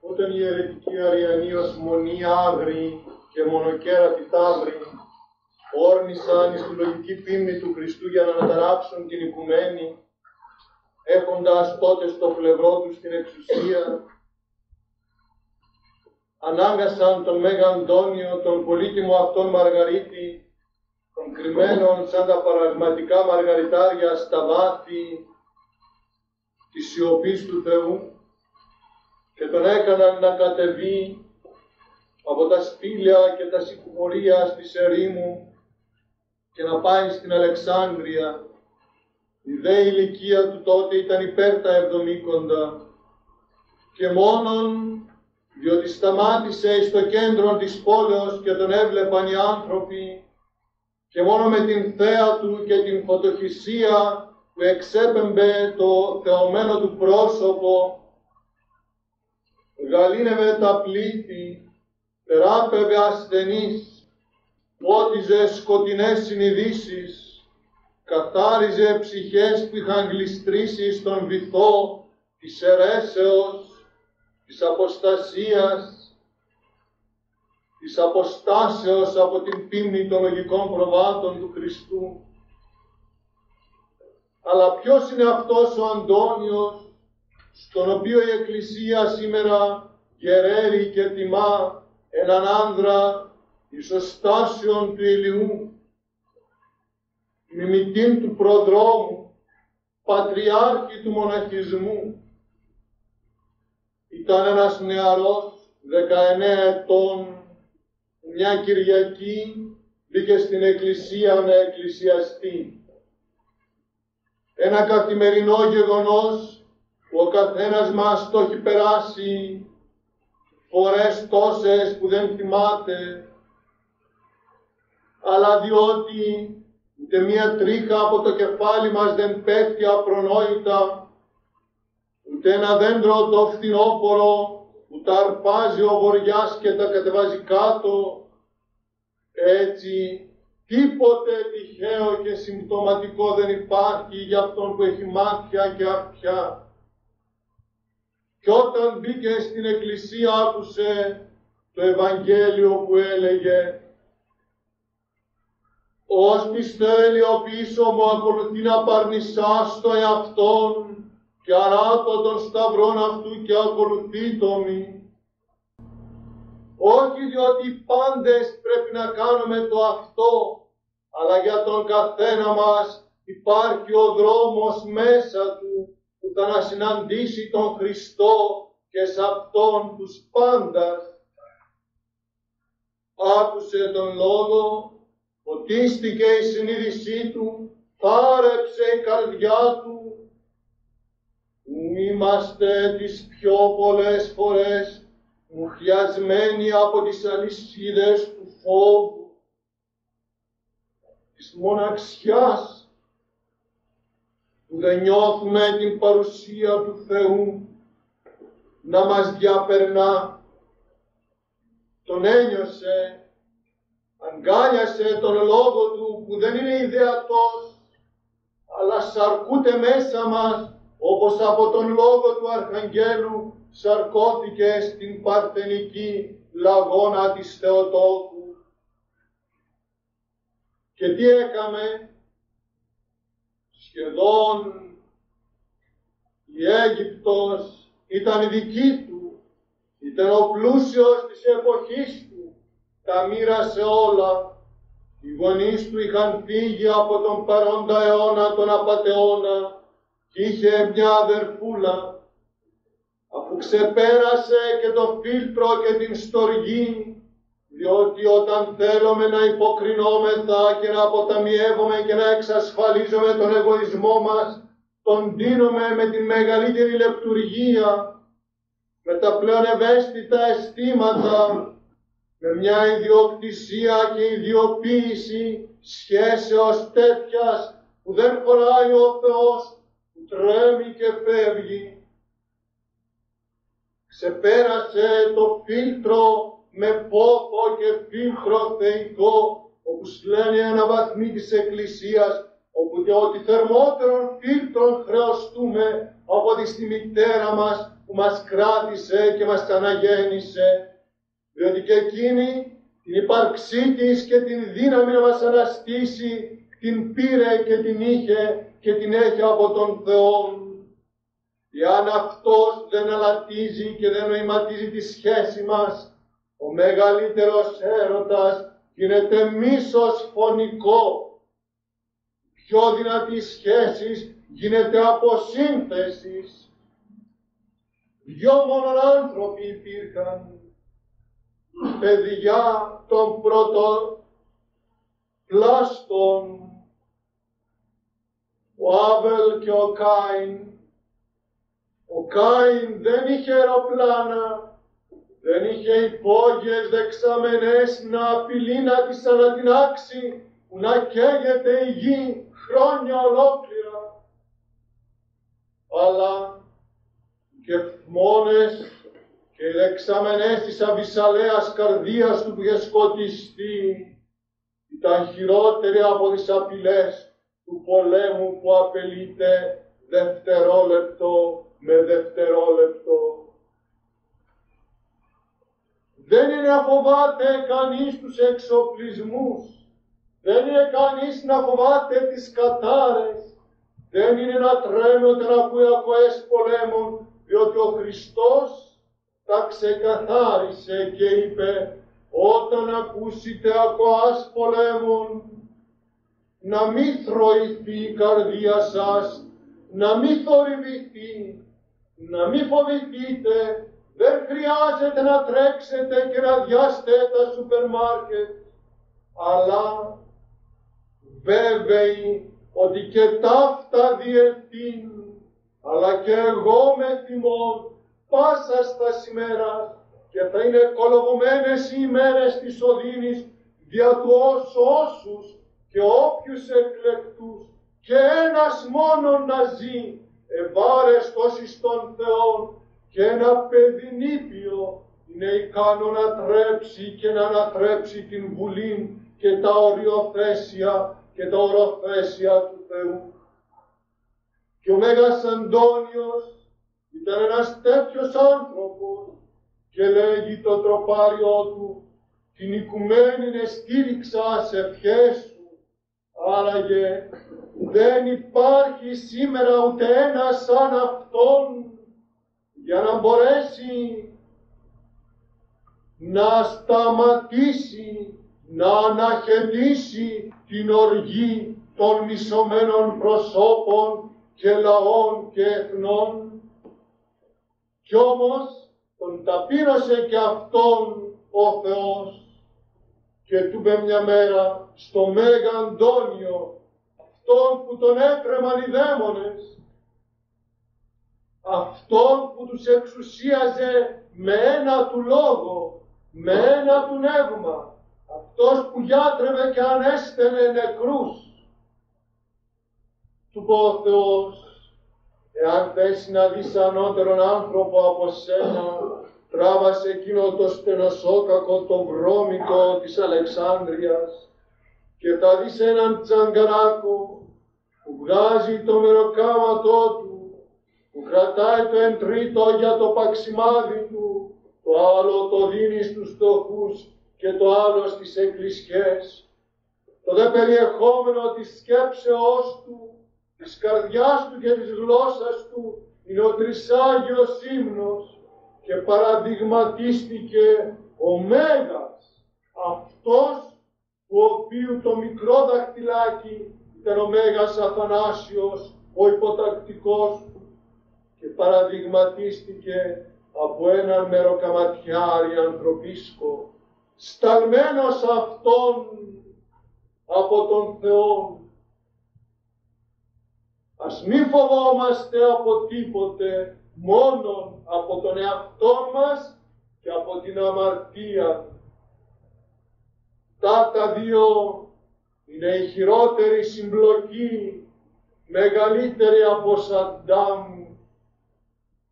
όταν οι αιρετικοί Αριανοί ως μονή άγριοι και μονοκέρατη ταύροι όρμησαν εις τη λογική πίμνη του Χριστού για να αναταράξουν την οικουμένη, έχοντας τότε στο πλευρό τους την εξουσία, ανάγκασαν τον Μέγα Αντώνιο, τον πολύτιμο αυτόν Μαργαρίτη, των κρυμμένων σαν τα παραγματικά μαργαριτάρια στα βάθη της σιωπής του Θεού, και τον έκαναν να κατεβεί από τα σπήλαια και τα συκουμορία της ερήμου και να πάει στην Αλεξάνδρεια. Η δε ηλικία του τότε ήταν υπέρ τα 70 και μόνον διότι σταμάτησε εις το κέντρο της πόλεως και τον έβλεπαν οι άνθρωποι και μόνο με την θέα του και την φωτοχυσία που εξέπεμπε το θεωμένο του πρόσωπο γαλήνευε τα πλήθη, θεράπευε ασθενείς, φώτιζε σκοτεινές συνειδήσεις, καθάριζε ψυχές που είχαν γλιστρήσει στον βυθό της αιρέσεως, της αποστασίας, της αποστάσεως από την πίμνη των λογικών προβάτων του Χριστού. Αλλά ποιος είναι αυτός ο Αντώνιος, στον οποίο η Εκκλησία σήμερα γεραίρει και τιμά έναν άνδρα ισοστάσεων του ηλιού, μιμητήν του προδρόμου, πατριάρχη του μοναχισμού. Ήταν ένας νεαρός 19 ετών, μια Κυριακή μπήκε στην εκκλησία να εκκλησιαστεί. Ένα καθημερινό γεγονός που ο καθένας μας το έχει περάσει φορές τόσες που δεν θυμάται, αλλά διότι ούτε μία τρίχα από το κεφάλι μας δεν πέφτει απρονόητα, ούτε ένα δέντρο το φθινόπωρο που τα αρπάζει ο βοριάς και τα κατεβάζει κάτω, έτσι τίποτε τυχαίο και συμπτωματικό δεν υπάρχει για αυτόν που έχει μάτια και αυτιά. Και όταν μπήκε στην εκκλησία άκουσε το Ευαγγέλιο που έλεγε «Ως πιστεύει ο πίσω μου ακολουθεί να παρνησάς το εαυτόν και αράτω τον σταυρόν αυτού και ακολουθεί το μη». Όχι διότι οι πάντες πρέπει να κάνουμε το αυτό, αλλά για τον καθένα μας υπάρχει ο δρόμος μέσα του που θα να συναντήσει τον Χριστό και σε Αυτόν τους πάντας. Άκουσε τον λόγο, φωτίστηκε η συνείδησή του, θάρεψε η καρδιά του. Είμαστε τις πιο πολλές φορές μουχλιασμένοι από τις αλυσίδες του φόβου, της μοναξιάς, που δεν νιώθουμε την παρουσία του Θεού να μας διαπερνά. Τον ένιωσε, αγκάλιασε τον λόγο του που δεν είναι ιδεατός, αλλά σαρκούται μέσα μας όπως από τον λόγο του Αρχαγγέλου σαρκώθηκε στην παρθενική λαγώνα της Θεοτόκου. Και τι έκαμε? Σχεδόν η Αίγυπτος ήταν η δική του, ήταν ο πλούσιος της εποχής του, τα μοίρασε όλα. Οι γονείς του είχαν φύγει από τον παρόντα αιώνα, τον απατεώνα, και είχε μια αδερφούλα. Αφού ξεπέρασε και το φίλτρο και την στοργή, διότι όταν θέλουμε να υποκρινόμεθα και να αποταμιεύουμε και να εξασφαλίζουμε τον εγωισμό μας, τον δίνουμε με την μεγαλύτερη λεπτουργία, με τα πλέον ευαίσθητα αισθήματα, με μια ιδιοκτησία και ιδιοποίηση σχέσεως τέτοιας που δεν χωράει ο Θεός, που τρέμει και φεύγει. Ξεπέρασε το φίλτρο με πόθο και φίλτρο θεϊκό, όπως λένε οι αναβαθμοί της Εκκλησίας, όπου και ότι θερμότερον φίλτρον χρεωστούμε από τη μητέρα μας που μας κράτησε και μας αναγέννησε, διότι και εκείνη την ύπαρξή της και την δύναμη να μας αναστήσει την πήρε και την είχε και την έχει από τον Θεό. Εάν αυτός δεν αλατίζει και δεν νοηματίζει τη σχέση μας, ο μεγαλύτερος έρωτας γίνεται μίσος φωνικό. Πιο δυνατή σχέση γίνεται αποσύνθεσης. Δυο μόνον άνθρωποι υπήρχαν, παιδιά των πρωτοπλάστων, ο Άβελ και ο Κάιν. Ο Κάιν δεν είχε αεροπλάνα, δεν είχε υπόγειες δεξαμενές να απειλεί να τις ανατινάξει, που να καίγεται η γη χρόνια ολόκληρα. Αλλά και φμόνες και οι δεξαμενές της αβυσσαλέας καρδίας του που είχε σκοτιστεί ήταν χειρότεροι από τις απειλές του πολέμου που απειλείται δευτερόλεπτο με δευτερόλεπτο. Δεν είναι να φοβάται κανείς τους εξοπλισμούς, δεν είναι κανείς να φοβάται τις κατάρες, δεν είναι να τρέμει όταν ακούει ακοές πολέμων, διότι ο Χριστός τα ξεκαθάρισε και είπε, όταν ακούσετε ακοάς πολέμων, να μη θροηθεί η καρδία σας, να μη θορυβηθεί, να μη φοβηθείτε, δεν χρειάζεται να τρέξετε και να διάστε τα σούπερ μάρκετ, αλλά βέβαιοι ότι και ταύτα διετήν, αλλά και εγώ με θυμών πάσα στα ημέρας, και θα είναι κολοβωμένες οι ημέρες της οδύνης δια του όσους και όποιους εκλεκτούς, και ένας μόνον να ζει, ευάρεστος εις τον Θεόν, και ένα παιδί νήπιο είναι ικανό να τρέψει και να ανατρέψει την βουλήν και τα οριοθέσια και τα οροθέσια του Θεού. Και ο Μέγας Αντώνιος ήταν ένας τέτοιος άνθρωπος και λέγει το τροπάριό του, την οικουμένη εστήριξα σε ευχές σου. Άραγε δεν υπάρχει σήμερα ούτε ένα σαν αυτόν για να μπορέσει να σταματήσει, να αναχαιτήσει την οργή των μισωμένων προσώπων και λαών και εθνών. Κι όμως τον ταπείνωσε και αυτόν ο Θεός και του είπε μια μέρα στο Μέγα Αντώνιο, αυτόν που τον έτρεμαν οι δαίμονες, αυτόν που τους εξουσίαζε με ένα του λόγο, με ένα του νεύμα, αυτός που γιάτρευε και ανέστελε νεκρούς. Του πω ο Θεός, εάν θες να δεις ανώτερον άνθρωπο από σένα, τράβασε εκείνο το στενοσόκακο, το βρώμικο της Αλεξάνδρειας και θα δεις έναν τσαγκαράκο που βγάζει το μεροκάματό του, που κρατάει το 1/3 για το παξιμάδι του, το άλλο το δίνει στους φτωχούς και το άλλο στις εκκλησιές. Το δε περιεχόμενο της σκέψεώς του, της καρδιάς του και της γλώσσας του είναι ο τρισάγιος ύμνος, και παραδειγματίστηκε ο Μέγας, αυτός του οποίου το μικρό δαχτυλάκι ήταν ο Μέγας Αθανάσιος, ο υποτακτικός, και παραδειγματίστηκε από έναν μεροκαματιάρη ανθρωπίσκο, σταλμένος αυτόν από τον Θεό. Ας μη φοβόμαστε από τίποτε, μόνον από τον εαυτό μας και από την αμαρτία. Τα δύο είναι η χειρότερη συμπλοκή, μεγαλύτερη από Σαντάμ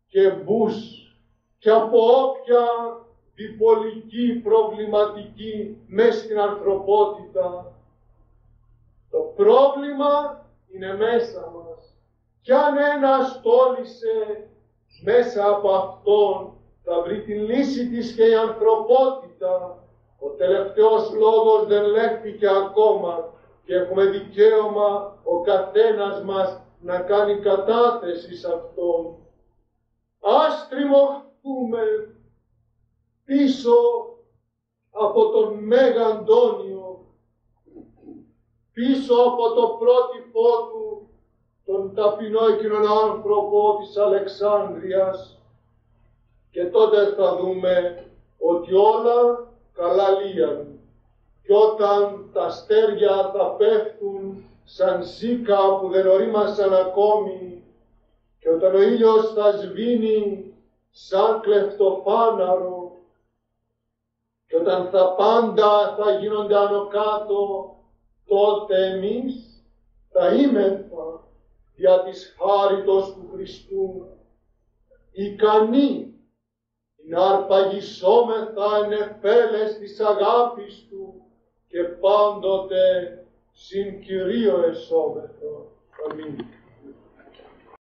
και Μπούς και από όποια διπολική προβληματική μες στην ανθρωπότητα. Το πρόβλημα είναι μέσα μας. Κι αν ένας τόλισε, μέσα από αυτόν θα βρει τη λύση της και η ανθρωπότητα. Ο τελευταίος λόγος δεν λέχθηκε ακόμα και έχουμε δικαίωμα ο καθένας μας να κάνει κατάθεση σε αυτόν. Ας τριμωχτούμε πίσω από τον Μέγα Αντώνιο, πίσω από το πρότυπό του, τον ταπεινό εκείνον άνθρωπο της Αλεξάνδρειας, και τότε θα δούμε ότι όλα καλά λύαν. Κι όταν τα αστέρια θα πέφτουν σαν ζύκα που δεν ορίμασαν ακόμη, και όταν ο ήλιος θα σβήνει σαν κλεφτοφάναρο, και όταν τα πάντα θα γίνονται άνω κάτω, τότε εμείς θα είμεθα δια της χάριτος του Χριστού ικανοί να αρπαγισόμεθα εν εφέλες της αγάπης Του και πάντοτε συν Κυρίω εσώμεθα. Αμήν.